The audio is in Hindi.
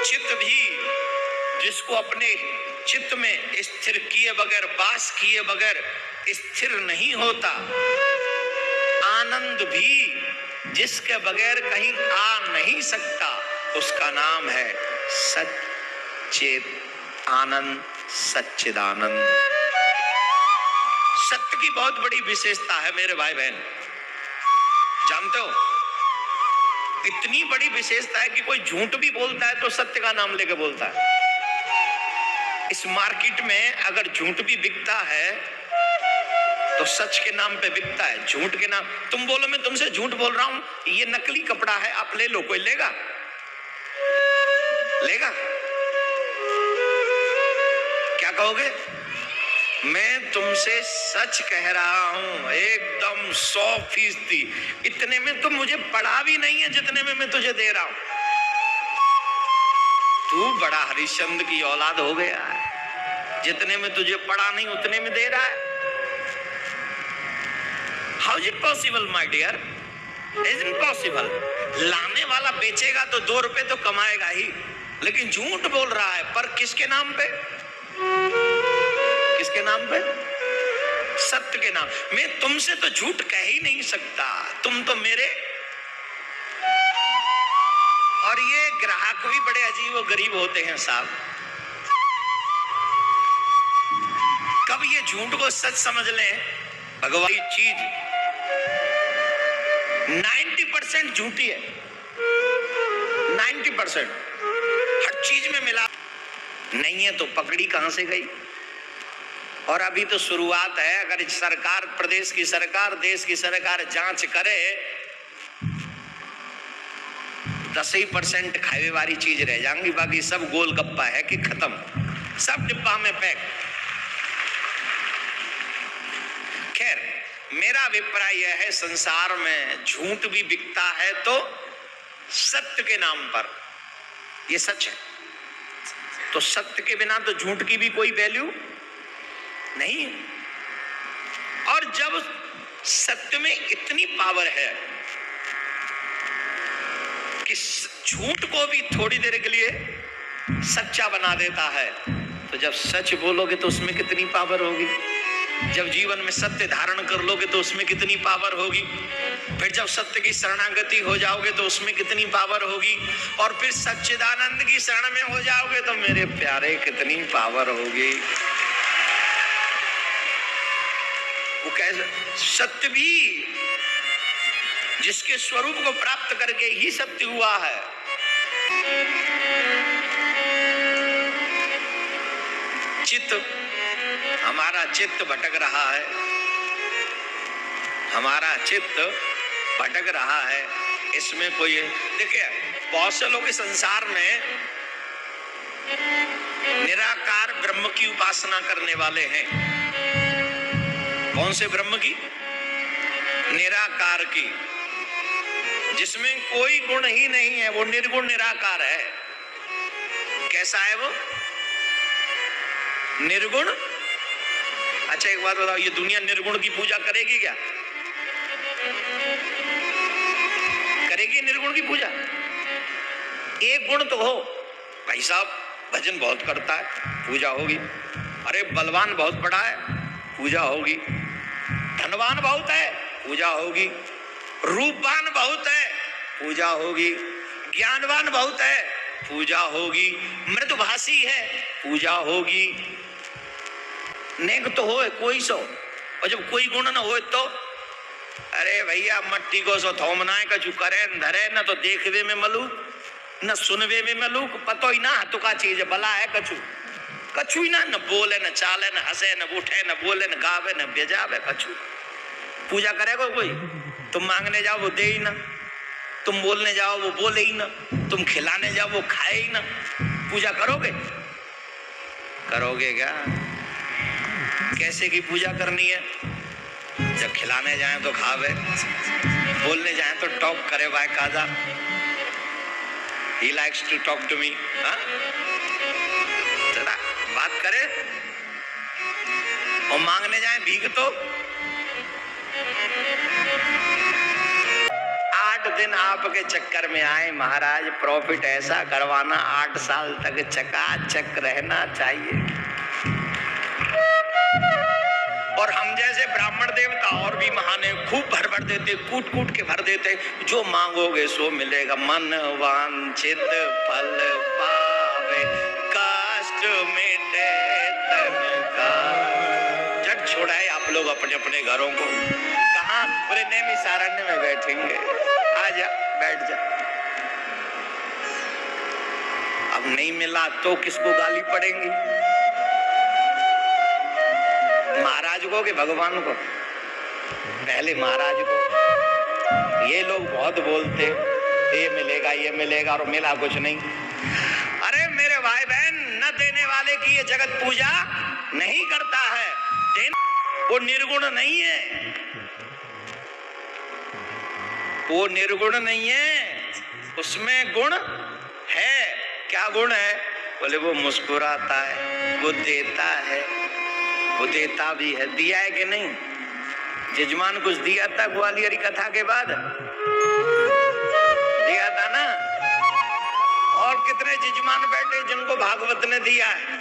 चित्त भी जिसको अपने चित्त में स्थिर किए बगैर, वास किए बगैर स्थिर नहीं होता, आनंद भी जिसके बगैर कहीं आ नहीं सकता, उसका नाम है सच्चिद आनंद, सच्चिदानंद। सत्य की बहुत बड़ी विशेषता है मेरे भाई बहन, जानते हो? इतनी बड़ी विशेषता है कि कोई झूठ भी बोलता है तो सत्य का नाम लेके बोलता है। इस मार्केट में अगर झूठ भी बिकता है तो सच के नाम पे बिकता है, झूठ के नाम। तुम बोलो मैं तुमसे झूठ बोल रहा हूं, ये नकली कपड़ा है, आप ले लो, कोई लेगा? लेगा? क्या कहोगे? मैं तुमसे सच कह रहा हूं, एकदम 100%। इतने में तो मुझे पड़ा भी नहीं है जितने में मैं तुझे दे रहा हूं। तू बड़ा हरिश्चंद्र की औलाद हो गया है, जितने में तुझे पड़ा नहीं उतने में दे रहा है। How is it possible my dear? Is it possible? लाने वाला बेचेगा तो 2 रुपए तो कमाएगा ही, लेकिन झूठ बोल रहा है, पर किसके नाम पे? किसके नाम पे? सत्य के नाम। मैं तुमसे तो झूठ कह ही नहीं सकता, तुम तो मेरे। और ये ग्राहक भी बड़े अजीब और गरीब होते हैं साहब। कब ये झूठ को सच समझ लें, भगवान चीज 90% झूठी है, 90%। हर चीज में मिला नहीं है तो पकड़ी कहां से गई? और अभी तो शुरुआत है। अगर सरकार, प्रदेश की सरकार, देश की सरकार जांच करे, 10% खावे वाली चीज रह जाएंगी, बाकी सब गोलगप्पा है कि खत्म, सब डिब्बा में पैक। खैर, मेरा अभिप्राय यह है, संसार में झूठ भी बिकता है तो सत्य के नाम पर। यह सच है, तो सत्य के बिना तो झूठ की भी कोई वैल्यू नहीं है। और जब सत्य में इतनी पावर है कि झूठ को भी थोड़ी देर के लिए सच्चा बना देता है, तो जब सच बोलोगे तो उसमें कितनी पावर होगी। जब जीवन में सत्य धारण कर लोगे तो उसमें कितनी पावर होगी। फिर जब सत्य की शरणागति हो जाओगे तो उसमें कितनी पावर होगी। और फिर सच्चिदानंद की शरण में हो जाओगे तो मेरे प्यारे कितनी पावर होगी। वो कैसे? सत्य भी जिसके स्वरूप को प्राप्त करके ही सत्य हुआ है। चित्त, हमारा चित्त भटक रहा है, हमारा चित्त भटक रहा है। इसमें कोई, देखिए बहुत से लोग इस संसार में निराकार ब्रह्म की उपासना करने वाले हैं। कौन से ब्रह्म की? निराकार की, जिसमें कोई गुण ही नहीं है, वो निर्गुण निराकार है। कैसा है वो? निर्गुण। अच्छा एक बात बताओ, ये दुनिया निर्गुण की पूजा करेगी क्या? करेगी निर्गुण की पूजा? एक गुण तो हो, भाई साहब भजन बहुत करता है, पूजा होगी। अरे बलवान बहुत बड़ा है, पूजा होगी। धनवान बहुत है, पूजा होगी। रूपवान बहुत है, पूजा होगी। ज्ञानवान बहुत है, पूजा होगी। मृदुभाषी है, पूजा होगी। नेक तो हो कोई सो, और जब कोई गुण न हो तो अरे भैया मट्टी को सो थोमना है, कछु करे न धरे, न तो देखवे में मलूक न सुनवे में मलूक। पतो ही ना तो का चीज भला है कछु, कछु ही ना, न बोले न चाले न हंसे न उठे न बोले न गावे न बेजावे कछु। पूजा करेगा कोई? तुम मांगने जाओ वो दे ही ना, तुम बोलने जाओ वो बोले ही ना, तुम खिलाने जाओ वो खाए ही ना। पूजा करोगे? करोगे क्या? कैसे की पूजा करनी है? जब खिलाने जाए तो खावे, बोलने जाए तो टॉक करे बाय काजा। He likes to talk to me, हाँ? जरा बात करे। और मांगने जाए भीख तो 8 8 दिन आपके चक्कर में आए महाराज, प्रॉफिट ऐसा करवाना 8 साल तक चकाचक रहना चाहिए। और हम जैसे ब्राह्मण देवता और भी महान है, खूब भर देते, कूट कूट के भर देते, जो मांगोगे सो मिलेगा, मन वांछित फल पावे, कष्ट मिटे तन का। जग छोड़ाए आप लोग अपने अपने घरों को। कहाँ? बोले नैमिषारण्य में बैठेंगे। आजा, बैठ जा। अब नहीं मिला तो किसको गाली पड़ेंगी? महाराज को कि भगवान को? पहले महाराज को। ये लोग बहुत बोलते, ये मिलेगा और मिला कुछ नहीं। अरे मेरे भाई बहन, न देने वाले की ये जगत पूजा नहीं करता है। वो निर्गुण नहीं है, वो निर्गुण नहीं है, उसमें गुण है। क्या गुण है? बोले वो मुस्कुराता है, वो देता है, वो देता भी है। दिया है कि नहीं? जजमान कुछ दिया था ग्वालियर कथा के बाद? दिया था ना। और कितने जजमान बैठे जिनको भागवत ने दिया है?